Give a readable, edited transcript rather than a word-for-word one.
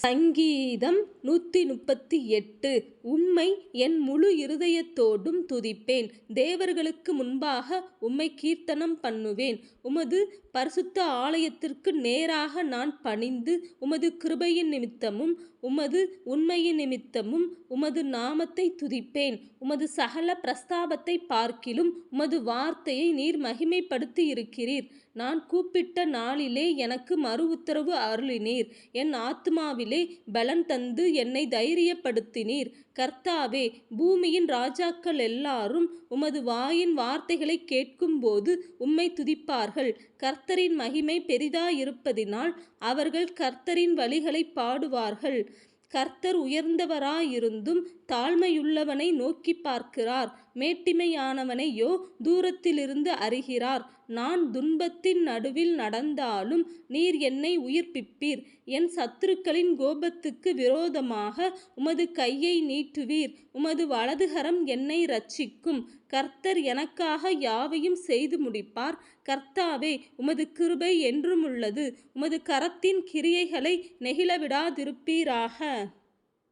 சங்கீதம் 138. உம்மை என் முழு இருதயத்தோடும் துதிப்பேன். தேவர்களுக்கு முன்பாக உம்மை கீர்த்தனம் பண்ணுவேன். உமது பரிசுத்த ஆலயத்திற்கு நேராக நான் பணிந்து உமது கிருபையின் நிமித்தமும் உமது உண்மையின் நிமித்தமும் உமது நாமத்தை துதிப்பேன். உமது சகல பிரஸ்தாபத்தை பார்க்கிலும் உமது வார்த்தையை நீர் மகிமைப்படுத்தி இருக்கிறீர். நான் கூப்பிட்ட நாளிலே எனக்கு மறு உத்தரவு அருளினீர். என் ஆத்துமாவிலே பலன் தந்து என்னை தைரியப்படுத்தினீர். கர்த்தாவே, பூமியின் ராஜாக்கள் எல்லாரும் உமது வாயின் வார்த்தைகளை கேட்கும்போது உம்மை துதிப்பார்கள். கர்த்தரின் மகிமை பெரிதாயிருப்பதினால் அவர்கள் கர்த்தரின் வழிகளை பாடுவார்கள். கர்த்தர் உயர்ந்தவராயிருந்தும் தாழ்மையுள்ளவனை நோக்கி பார்க்கிறார். மேட்டிமையானவனையோ தூரத்திலிருந்து அறிகிறார். நான் துன்பத்தின் நடுவில் நடந்தாலும் நீர் என்னை உயிர்ப்பிப்பீர். என் சத்துருக்களின் கோபத்துக்கு விரோதமாக உமது கையை நீட்டுவீர். உமது வலதுகரம் என்னை இரட்சிக்கும். கர்த்தர் எனக்காக யாவையும் செய்து முடிப்பார். கர்த்தாவே, உமது கிருபை என்றுமுள்ளது. உமது கரத்தின் கிரியைகளை நெகிழவிடாதிருப்பீராக.